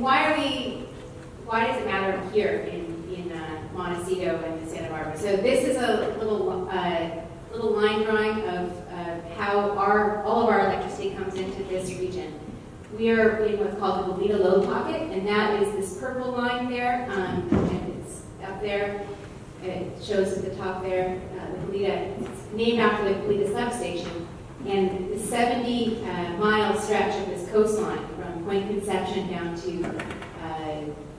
why does it matter here in Montecito and Santa Barbara? So this is a little line drawing of how all of our electricity comes into this region. We are in what's called the Goleta load pocket, and that is this purple line there, and it's up there. It shows at the top there, the Goleta. It's named after the Goleta substation, and the 70-mile stretch of this coastline from Point Conception down to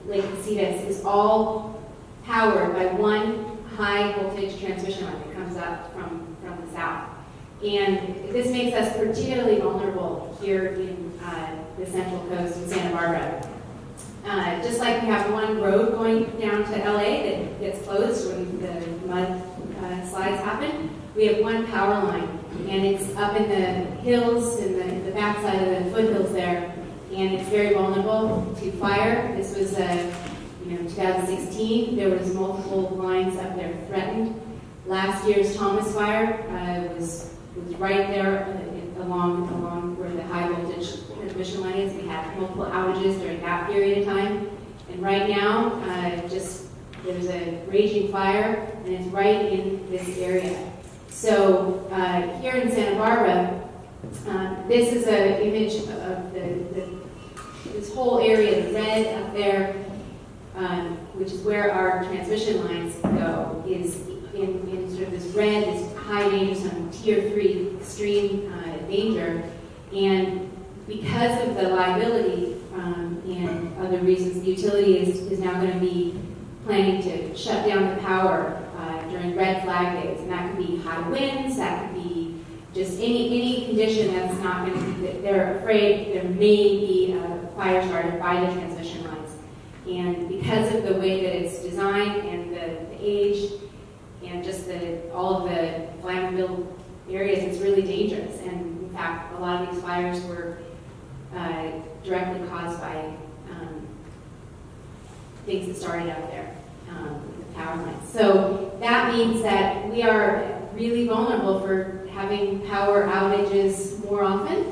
Lake Casitas is all powered by one high voltage transmission line that comes up from the south. And this makes us particularly vulnerable here in the Central Coast in Santa Barbara. Just like we have one road going down to LA that gets closed when the mud slides happen, we have one power line, and it's up in the hills, in the backside of the foothills there, and it's very vulnerable to fire. This was 2016, there was multiple lines up there threatened. Last year's Thomas fire was right there along where the high voltage transmission line is. We had multiple outages during that period of time. And right now, there's a raging fire, and it's right in this area. So here in Santa Barbara, this is an image of this whole area, the red up there, which is where our transmission lines go, is in sort of this red, this high danger zone, tier 3 extreme danger. And because of the liability and other reasons, the utility is now going to be planning to shut down the power during red flag days. And that could be high winds, that could be just any condition that's not going to be, they're afraid there may be a fire started by the transmission lines. And because of the way that it's designed and the age and just all of the flammable areas, it's really dangerous. And in fact, a lot of these fires were directly caused by things that started out there with the power lines. So that means that we are really vulnerable for having power outages more often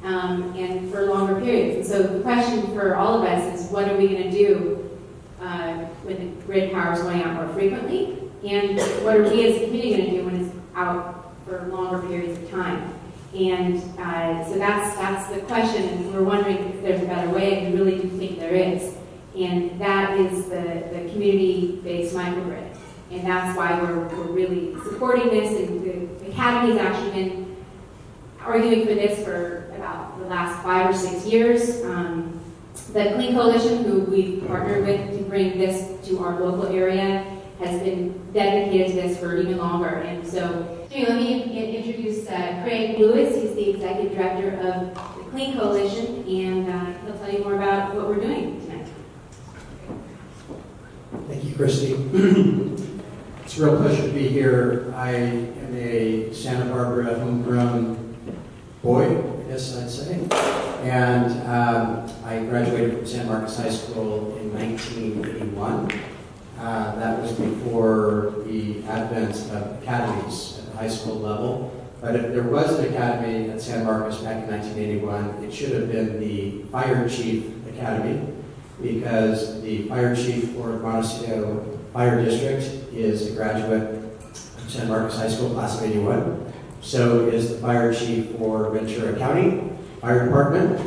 and for longer periods. And so the question for all of us is, what are we going to do when the grid power is going out more frequently? And what are we as a community going to do when it's out for longer periods of time? And so that's the question, and we're wondering if there's a better way, and we really do think there is. And that is the community-based microgrid. And that's why we're really supporting this. And the Academy has actually been arguing for this for about the last 5 or 6 years. The Clean Coalition, who we've partnered with to bring this to our local area, has been dedicated to this for even longer. And so let me introduce Craig Lewis. He's the Executive Director of the Clean Coalition, and he'll tell you more about what we're doing tonight. Thank you, Kristy. It's a real pleasure to be here. I am a Santa Barbara homegrown boy, I guess I'd say. And I graduated from San Marcos High School in 1981. That was before the advent of academies at the high school level. But if there was an academy at San Marcos back in 1981, it should have been the Fire Chief Academy, because the fire chief for Montecito Fire District is a graduate of San Marcos High School, class of 81. So is the fire chief for Ventura County Fire Department,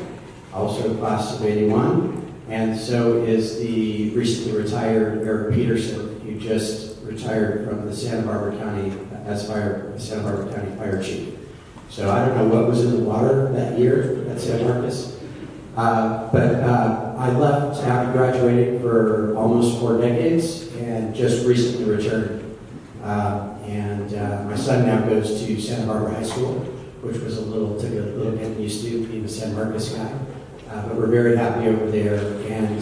also class of 81. And so is the recently retired Eric Peterson, who just retired from the Santa Barbara County Santa Barbara County Fire Chief. So I don't know what was in the water that year at San Marcos, but I left after graduating for almost 4 decades and just recently returned. My son now goes to Santa Barbara High School, which was took a little bit used to being a San Marcos guy. But we're very happy over there, and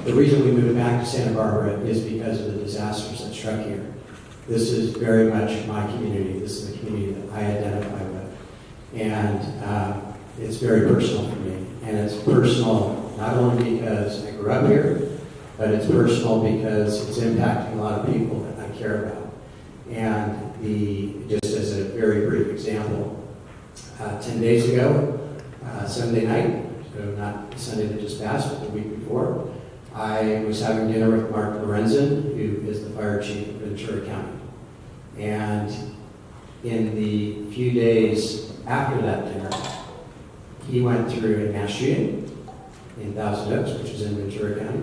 the reason we moved back to Santa Barbara is because of the disasters that struck here. This is very much my community. This is the community that I identify with, and it's very personal for me. And it's personal not only because I grew up here, but it's personal because it's impacting a lot of people that I care about. And just as a very brief example, 10 days ago, Sunday night, So not the Sunday that just passed, but the week before, I was having dinner with Mark Lorenzen, who is the fire chief of Ventura County. And in the few days after that dinner, he went through a mass shooting in Thousand Oaks, which is in Ventura County,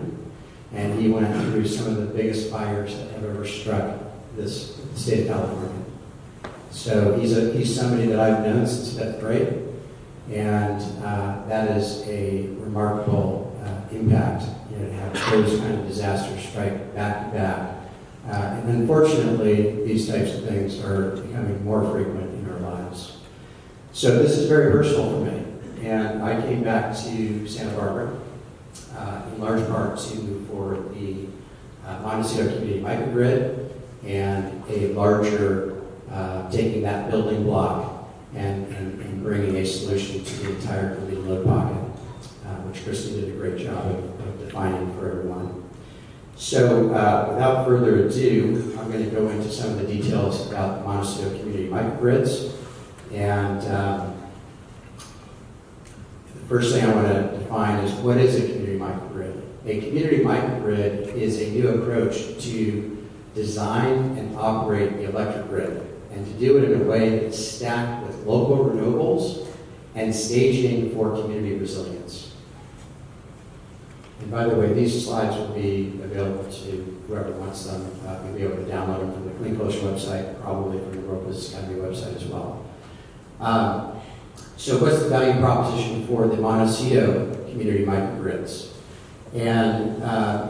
and he went through some of the biggest fires that have ever struck this state of California. So he's somebody that I've known since 5th grade, and that is a remarkable impact, to have those kind of disasters strike back to back. And unfortunately, these types of things are becoming more frequent in our lives. So this is very personal for me, and I came back to Santa Barbara in large part to move forward the Montecito Community Microgrid and a larger taking that building block and bringing a solution to the entire community load pocket, which Kristy did a great job of defining for everyone. So without further ado, I'm going to go into some of the details about the Montecito Community Microgrids. And the first thing I want to define is, what is a community microgrid? A community microgrid is a new approach to design and operate the electric grid, and to do it in a way that's stacked with local renewables and staging for community resilience. And by the way, these slides will be available to whoever wants them. You'll be able to download them from the Clean Coast website, probably from the Robles County website as well. So what's the value proposition for the Montecito Community Microgrids? And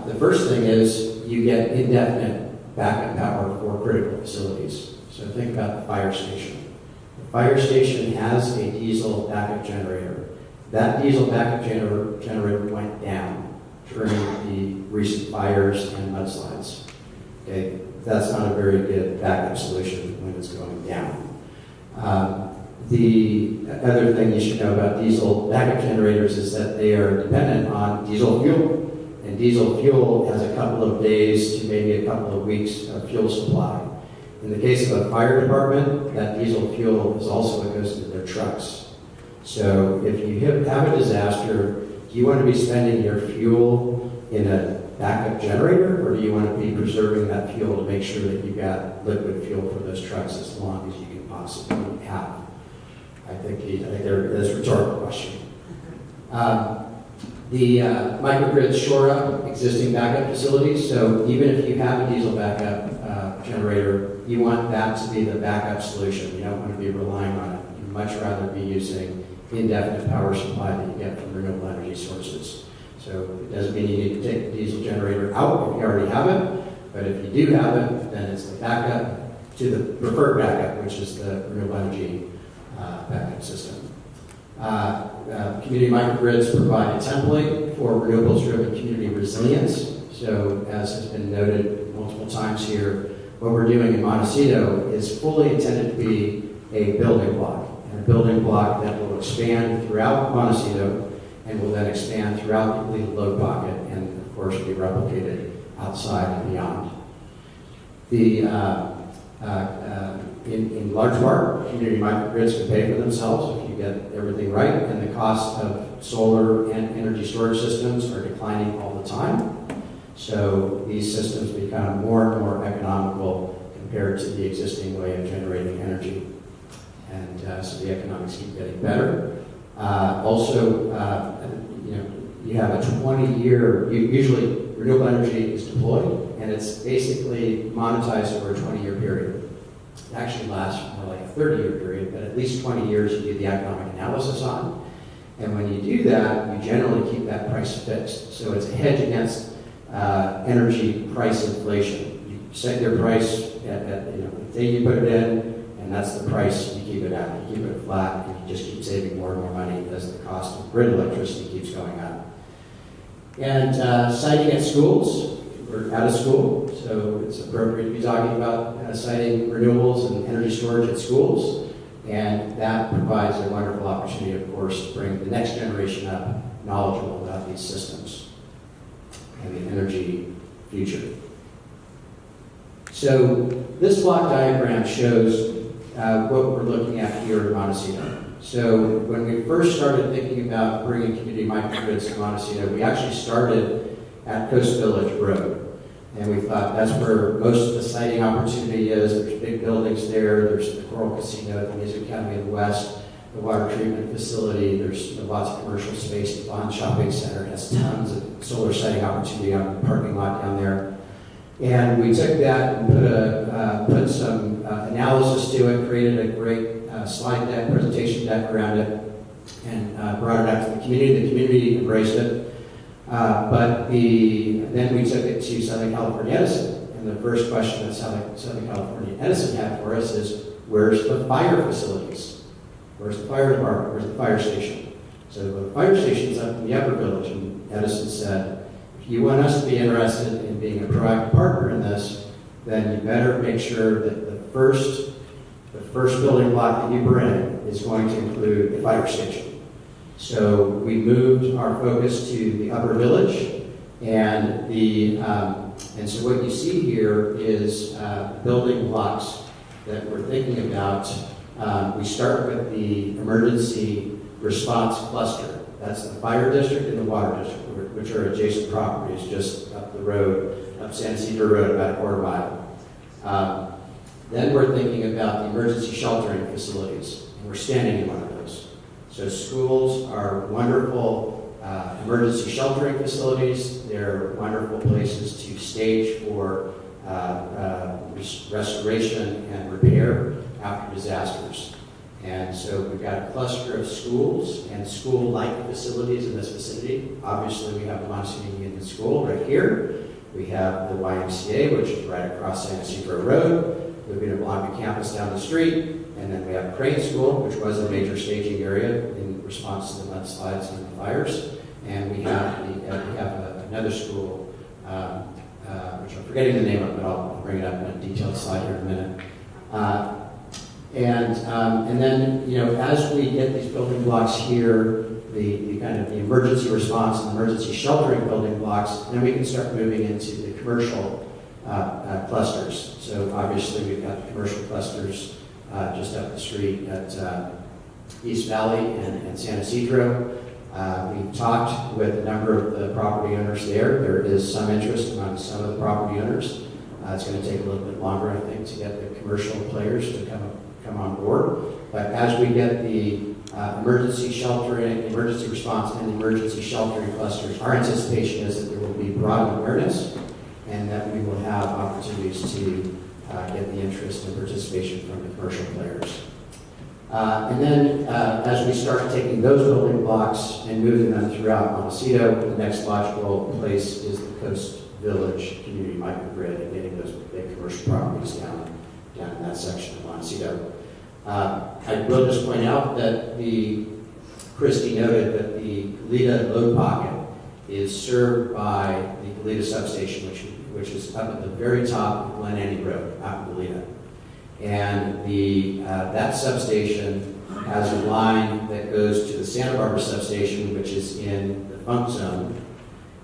the first thing is you get indefinite backup power for critical facilities. So think about the fire station. The fire station has a diesel backup generator. That diesel backup generator went down during the recent fires and mudslides. Okay, that's not a very good backup solution when it's going down. The other thing you should know about diesel backup generators is that they are dependent on diesel fuel. And diesel fuel has a couple of days to maybe a couple of weeks of fuel supply. In the case of a fire department, that diesel fuel is also what goes into their trucks. So if you have a disaster, do you want to be spending your fuel in a backup generator, or do you want to be preserving that fuel to make sure that you've got liquid fuel for those trucks as long as you can possibly have? I think that's a rhetorical question. The microgrids shore up existing backup facilities, so even if you have a diesel backup generator, you want that to be the backup solution. You don't want to be relying on it. You'd much rather be using indefinite power supply that you get from renewable energy sources. So it doesn't mean you need to take the diesel generator out if you already have it, but if you do have it, then it's the backup to the preferred backup, which is the renewable energy backup system. Community microgrids provide a template for renewables-driven community resilience. So as has been noted multiple times here, what we're doing in Montecito is fully intended to be a building block, and a building block that will expand throughout Montecito and will then expand throughout the completed load pocket and, of course, be replicated outside and beyond. In large part, community microgrids can pay for themselves if you get everything right, and the cost of solar and energy storage systems are declining all the time. So these systems become more and more economical compared to the existing way of generating energy. And so the economics keep getting better. You have a 20-year, usually renewable energy is deployed, and it's basically monetized over a 20-year period. It actually lasts more like a 30-year period, but at least 20 years you do the economic analysis on. And when you do that, you generally keep that price fixed. So it's a hedge against energy price inflation. You set your price at the day you put it in, and that's the price you keep it at. You keep it flat, and you just keep saving more and more money as the cost of grid electricity keeps going up. And siting at schools, we're out of school, so it's appropriate to be talking about siting renewables and energy storage at schools. And that provides a wonderful opportunity, of course, to bring the next generation up knowledgeable about these systems and the energy future. So this block diagram shows what we're looking at here in Montecito. So when we first started thinking about bringing community microgrids to Montecito, we actually started at Coast Village Road. And we thought that's where most of the siting opportunity is. There's big buildings there. There's the Coral Casino, the Music Academy of the West, the water treatment facility. There's lots of commercial space. The Bond Shopping Center has tons of solar siting opportunity on the parking lot down there. And we took that and put some analysis to it, created a great slide deck, presentation deck around it, and brought it out to the community. The community embraced it. Then we took it to Southern California Edison. And the first question that Southern California Edison had for us is, where's the fire facilities? Where's the fire department? Where's the fire station? So the fire station's up in the Upper Village, and Edison said, if you want us to be interested in being a proactive partner in this, then you better make sure that the first building block that you bring is going to include the fire station. So we moved our focus to the Upper Village, and so what you see here is building blocks that we're thinking about. We start with the emergency response cluster. That's the fire district and the water district, which are adjacent properties just up the road, up San Isidro Road, about a quarter mile. Then we're thinking about the emergency sheltering facilities, and we're standing in one of those. So schools are wonderful emergency sheltering facilities. They're wonderful places to stage for restoration and repair after disasters. And so we've got a cluster of schools and school-like facilities in this vicinity. Obviously, we have the Montecito Union School right here. We have the YMCA, which is right across San Isidro Road. We've got a Blanca campus down the street. And then we have Crane School, which was a major staging area in response to the mudslides and the fires. And we have another school, which I'm forgetting the name of, but I'll bring it up in a detailed slide here in a minute. And then, as we get these building blocks here, the kind of the emergency response and emergency sheltering building blocks, then we can start moving into the commercial clusters. So obviously we've got the commercial clusters just up the street at East Valley and San Isidro. We've talked with a number of the property owners there. There is some interest among some of the property owners. It's going to take a little bit longer, I think, to get the commercial players to come on board. But as we get the emergency sheltering, emergency response, and the emergency sheltering clusters, our anticipation is that there will be broad awareness and that we will have opportunities to get the interest and participation from the commercial players. And then as we start taking those building blocks and moving them throughout Montecito, the next logical place is the Coast Village Community Microgrid and getting those big commercial properties down in that section of Montecito. I will just point out that Kristy noted that the Goleta load pocket is served by the Goleta substation, which is up at the very top of Glen Andy Road, out in Goleta. And that substation has a line that goes to the Santa Barbara substation, which is in the funk zone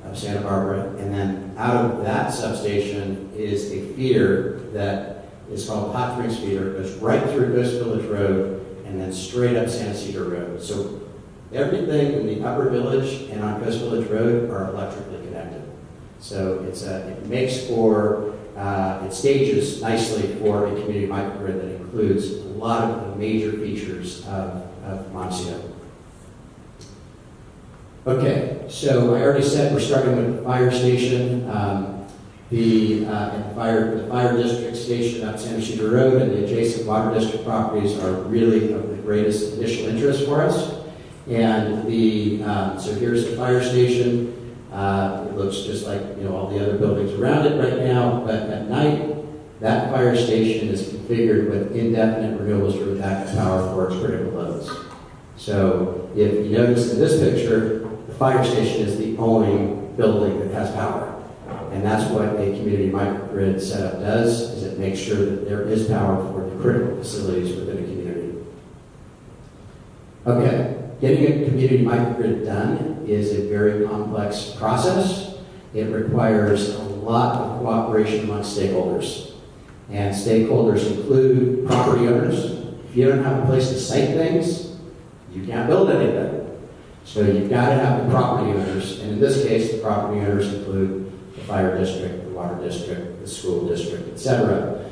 of Santa Barbara. And then out of that substation is a feeder that is called the Hot Springs feeder. It goes right through Coast Village Road and then straight up San Isidro Road. So everything in the Upper Village and on Coast Village Road are electrically connected. So it makes for, it stages nicely for a community microgrid that includes a lot of the major features of Montecito. Okay, so I already said we're starting with the fire station. The fire district station up San Isidro Road and the adjacent water district properties are really of the greatest initial interest for us. And so here's the fire station. It looks just like all the other buildings around it right now, but at night, that fire station is configured with indefinite renewables for backup power for its critical loads. So if you notice in this picture, the fire station is the only building that has power. And that's what a community microgrid setup does, is it makes sure that there is power for the critical facilities within a community. Okay, getting a community microgrid done is a very complex process. It requires a lot of cooperation among stakeholders. And stakeholders include property owners. If you don't have a place to site things, you can't build anything. So you've got to have the property owners, and in this case, the property owners include the fire district, the water district, the school district, etc.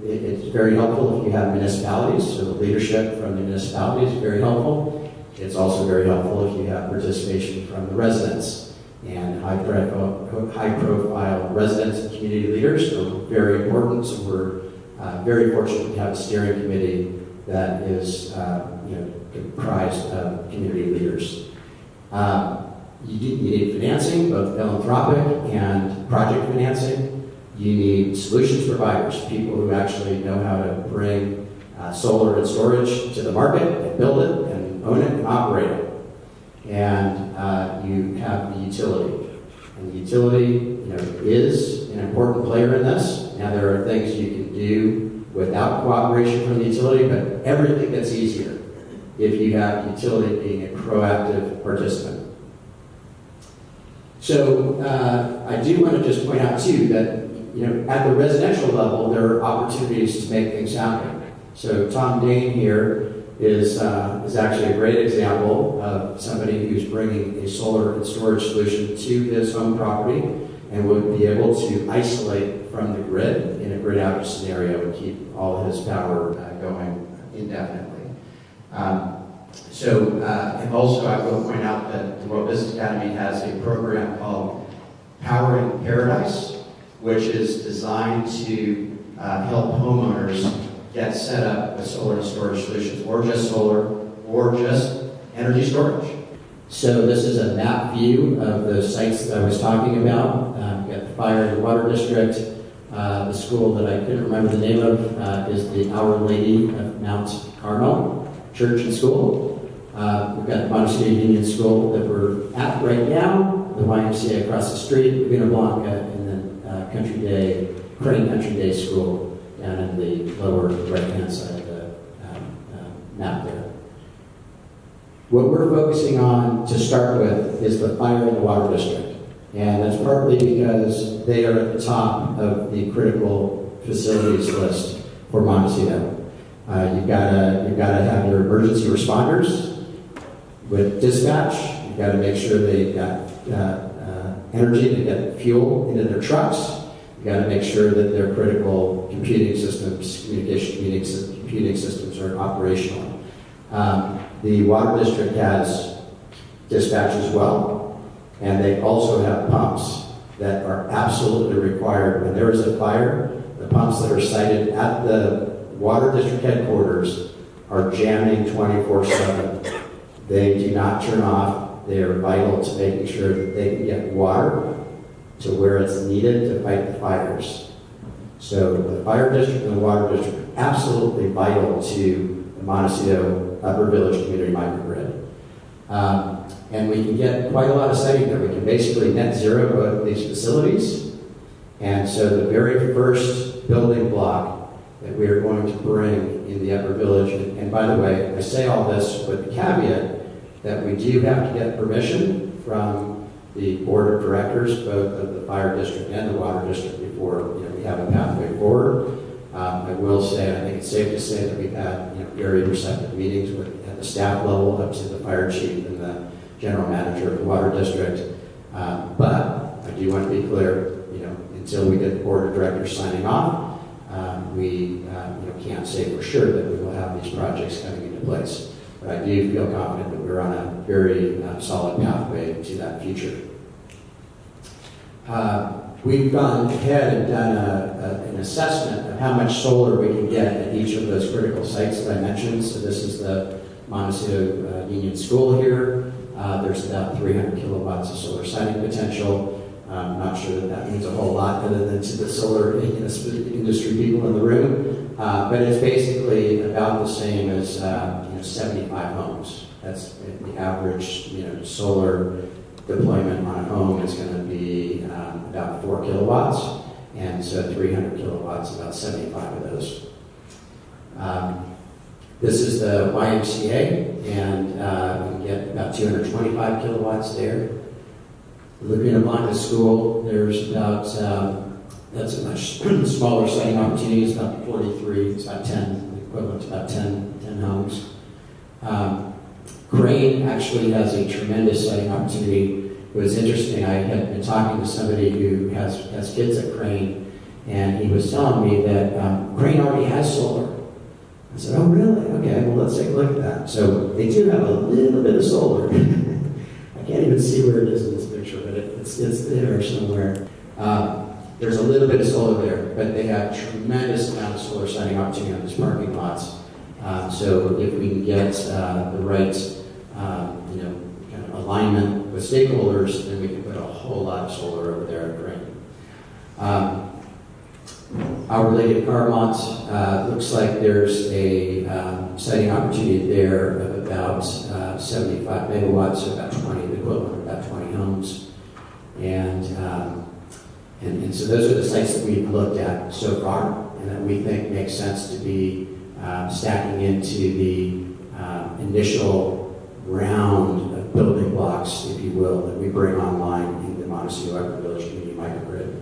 It's very helpful if you have municipalities, so the leadership from the municipalities is very helpful. It's also very helpful if you have participation from the residents, and high-profile residents and community leaders are very important. So we're very fortunate to have a steering committee that is comprised of community leaders. You need financing, both philanthropic and project financing. You need solutions providers, people who actually know how to bring solar and storage to the market and build it and own it and operate it. And you have the utility. And the utility is an important player in this. Now there are things you can do without cooperation from the utility, but everything gets easier if you have the utility being a proactive participant. So I do want to just point out too that at the residential level there are opportunities to make things happen. So Tom Dane here is actually a great example of somebody who's bringing a solar and storage solution to his home property and would be able to isolate from the grid in a grid outage scenario and keep all his power going indefinitely. And also I will point out that the World Business Academy has a program called Powering Paradise, which is designed to help homeowners get set up with solar and storage solutions, or just solar, or just energy storage. So this is a map view of the sites that I was talking about. You've got the fire and water district. The school that I couldn't remember the name of is the Our Lady of Mount Carmel Church and School. We've got the Montecito Union School that we're at right now, the YMCA across the street, Laguna Blanca, and then Crane Country Day School down in the lower right-hand side of the map there. What we're focusing on to start with is the fire and the water district. And that's partly because they are at the top of the critical facilities list for Montecito. You've got to have your emergency responders with dispatch. You've got to make sure they've got energy to get fuel into their trucks. You've got to make sure that their critical computing systems, computing systems are operational. The water district has dispatch as well, and they also have pumps that are absolutely required. When there is a fire, the pumps that are sited at the water district headquarters are jamming 24/7. They do not turn off. They are vital to making sure that they can get water to where it's needed to fight the fires. So the fire district and the water district are absolutely vital to the Montecito Upper Village Community Microgrid. And we can get quite a lot of siting there. We can basically net zero both of these facilities. And so the very first building block that we are going to bring in the Upper Village, and by the way, I say all this with the caveat that we do have to get permission from the board of directors, both of the fire district and the water district, before we have a pathway forward. I will say, I think it's safe to say that we've had very receptive meetings at the staff level, up to the fire chief and the general manager of the water district. But I do want to be clear, until we get the board of directors signing off, we can't say for sure that we will have these projects coming into place. But I do feel confident that we're on a very solid pathway to that future. We've gone ahead and done an assessment of how much solar we can get at each of those critical sites that I mentioned. So this is the Montecito Union School here. There's about 300 kilowatts of solar siting potential. I'm not sure that means a whole lot other than to the solar industry people in the room. But it's basically about the same as 75 homes. That's the average solar deployment on a home is going to be about 4 kilowatts, and so 300 kilowatts, about 75 of those. This is the YMCA, and we can get about 225 kilowatts there. Laguna Blanca School, there's about, that's a much smaller siting opportunity, it's about 43, it's about 10, the equivalent to about 10 homes. Crane actually has a tremendous siting opportunity. It was interesting, I had been talking to somebody who has kids at Crane, and he was telling me that Crane already has solar. I said, oh really? Okay, well let's take a look at that. So they do have a little bit of solar. I can't even see where it is in this picture, but it's there somewhere. There's a little bit of solar there, but they have tremendous amount of solar siting opportunity on these parking lots. So if we can get the right, kind of alignment with stakeholders, then we can put a whole lot of solar over there at Crane. Our related Carmel, looks like there's a siting opportunity there of about 75 megawatts, so about 20, the equivalent of about 20 homes. And so those are the sites that we've looked at so far and that we think makes sense to be stacking into the initial round of building blocks, if you will, that we bring online in the Montecito Village Community Microgrid.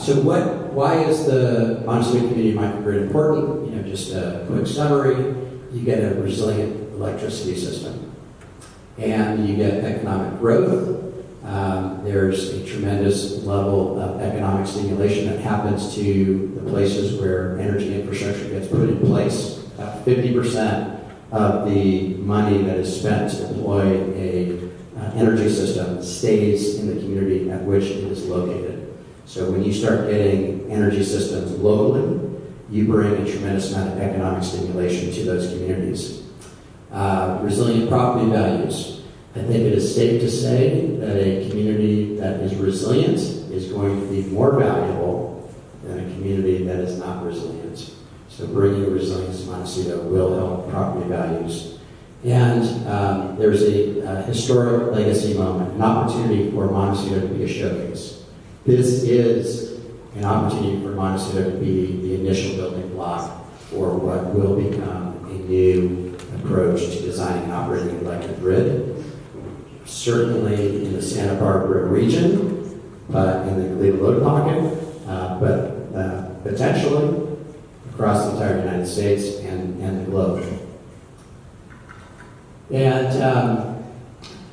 So why is the Montecito Community Microgrid important? Just a quick summary. You get a resilient electricity system, and you get economic growth. There's a tremendous level of economic stimulation that happens to the places where energy infrastructure gets put in place. About 50% of the money that is spent to deploy a energy system stays in the community at which it is located. So when you start getting energy systems locally, you bring a tremendous amount of economic stimulation to those communities. Resilient property values. I think it is safe to say that a community that is resilient is going to be more valuable than a community that is not resilient. So bringing resilience to Montecito will help property values. And there's a historic legacy moment, an opportunity for Montecito to be a showcase. This is an opportunity for Montecito to be the initial building block for what will become a new approach to designing and operating an electric grid. Certainly in the Santa Barbara region, but in the Goleta load pocket, but potentially across the entire United States and the globe. And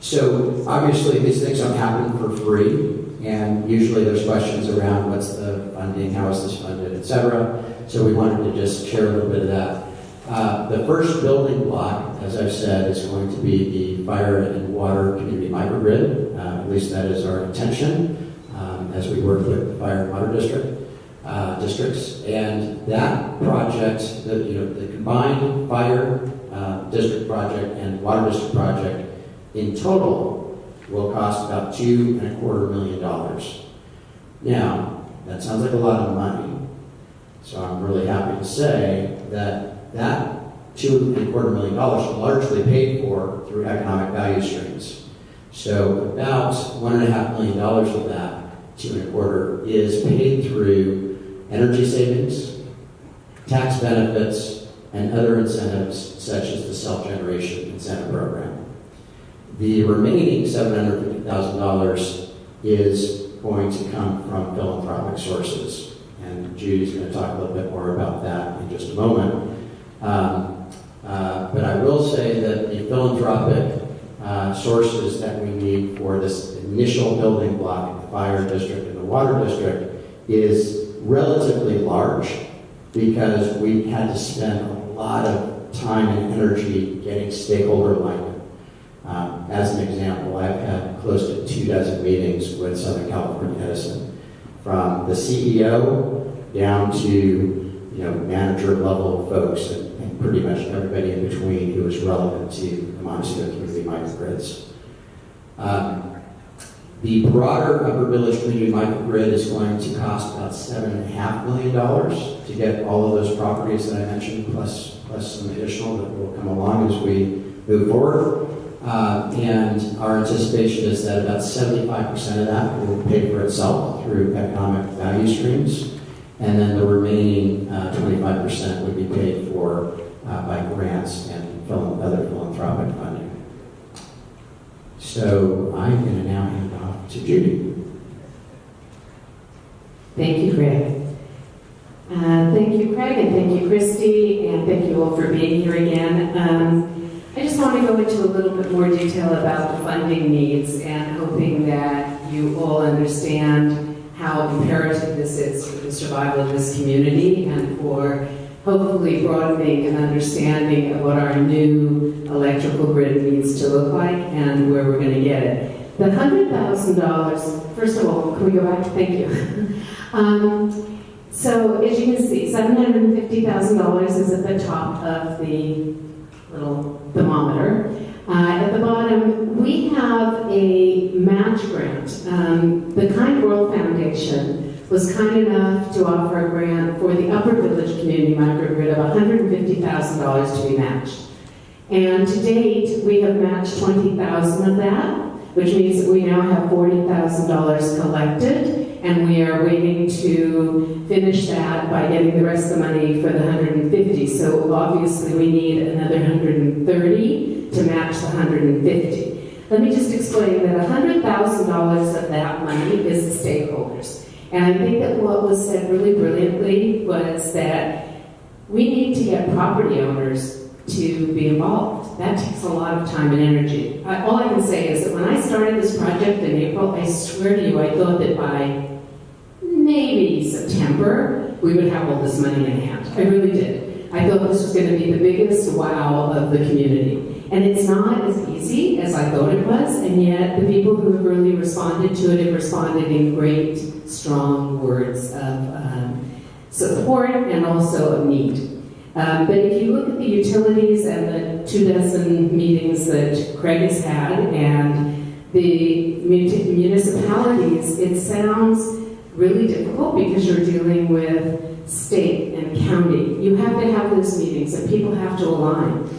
so obviously these things don't happen for free, and usually there's questions around what's the funding, how is this funded, etc. So we wanted to just share a little bit of that. The first building block, as I've said, is going to be the Fire and Water Community Microgrid. At least that is our intention as we work with the Fire and Water districts. And that project, the combined Fire District project and Water District project in total will cost about $2.25 million. Now, that sounds like a lot of money. So I'm really happy to say that $2.25 million is largely paid for through economic value streams. So about $1.5 million of that, 2.25, is paid through energy savings, tax benefits, and other incentives such as the self-generation incentive program. The remaining $750,000 is going to come from philanthropic sources. And Judy's going to talk a little bit more about that in just a moment. But I will say that the philanthropic sources that we need for this initial building block, the Fire District and the Water District, is relatively large because we had to spend a lot of time and energy getting stakeholder alignment. As an example, I've had close to 24 meetings with Southern California Edison, from the CEO down to manager level folks and pretty much everybody in between who is relevant to the Montecito Community Microgrids. The broader Upper Village Community Microgrid is going to cost about $7.5 million to get all of those properties that I mentioned, plus some additional that will come along as we move forward. And our anticipation is that about 75% of that will pay for itself through economic value streams, and then the remaining 25% would be paid for by grants and other philanthropic funding. So I'm going to now hand off to Judy. Thank you, Craig. Thank you, Craig, and thank you, Kristy, and thank you all for being here again. want to go into a little bit more detail about the funding needs and hoping that you all understand how imperative this is for the survival of this community and for hopefully broadening an understanding of what our new electrical grid needs to look like and where we're going to get it. The $100,000, first of all, can we go back? Thank you. So as you can see, $750,000 is at the top of the little thermometer. At the bottom, we have a match grant. The Kind World Foundation was kind enough to offer a grant for the Upper Village Community Microgrid of $150,000 to be matched. And to date, we have matched $20,000 of that, which means that we now have $40,000 collected, and we are waiting to finish that by getting the rest of the money for the $150. So obviously we need another $130 to match the $150. Let me just explain that $100,000 of that money is the stakeholders. And I think that what was said really brilliantly was that we need to get property owners to be involved. That takes a lot of time and energy. All I can say is that when I started this project in April, I swear to you, I thought that by maybe September, we would have all this money in hand. I really did. I thought this was going to be the biggest wow of the community. And it's not as easy as I thought it was, and yet the people who have really responded to it have responded in great, strong words of support and also of need. But if you look at the utilities and the 24 meetings that Craig has had and the municipalities, it sounds really difficult because you're dealing with state and county. You have to have those meetings and people have to align.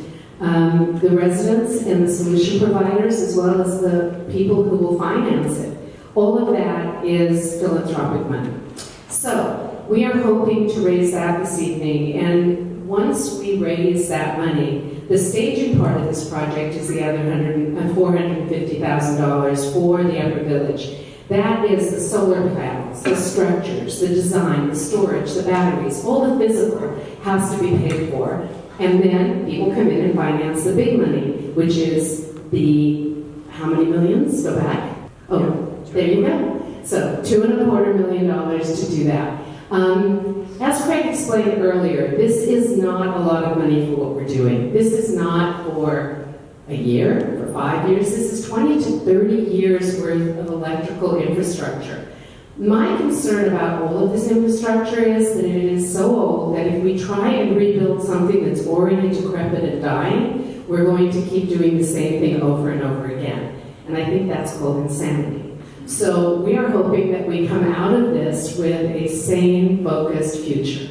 The residents and the solution providers, as well as the people who will finance it. All of that is philanthropic money. So we are hoping to raise that this evening, and once we raise that money, the staging part of this project is the other $450,000 for the Upper Village. That is the solar panels, the structures, the design, the storage, the batteries, all the physical has to be paid for. And then people come in and finance the big money, which is the, how many millions? Go back. Oh, there you go. So $2.25 million to do that. As Craig explained earlier, this is not a lot of money for what we're doing. This is not for a year, for 5 years. This is 20 to 30 years worth of electrical infrastructure. My concern about all of this infrastructure is that it is so old that if we try and rebuild something that's already decrepit and dying, we're going to keep doing the same thing over and over again. And I think that's called insanity. So we are hoping that we come out of this with a sane, focused future.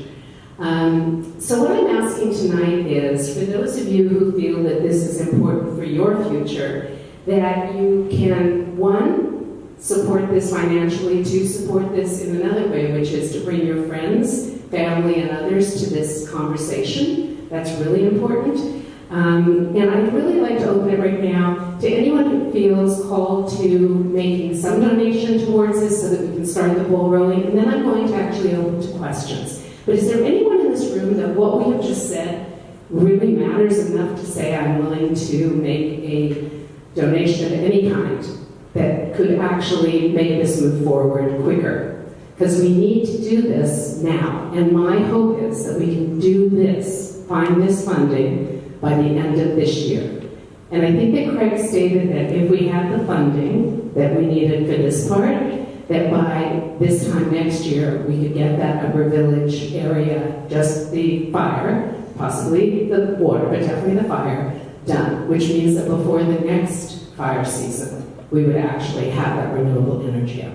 So what I'm asking tonight is, for those of you who feel that this is important for your future, that you can, one, support this financially, two, support this in another way, which is to bring your friends, family, and others to this conversation. That's really important. And I'd really like to open it right now to anyone who feels called to making some donation towards this so that we can start the ball rolling, and then I'm going to actually open to questions. But is there anyone in this room that what we have just said really matters enough to say I'm willing to make a donation of any kind that could actually make this move forward quicker? Because we need to do this now. And my hope is that we can do this, find this funding by the end of this year. And I think that Craig stated that if we had the funding that we needed for this part, that by this time next year, we could get that Upper Village area, just the fire, possibly the water, but definitely the fire, done. Which means that before the next fire season, we would actually have that renewable energy up.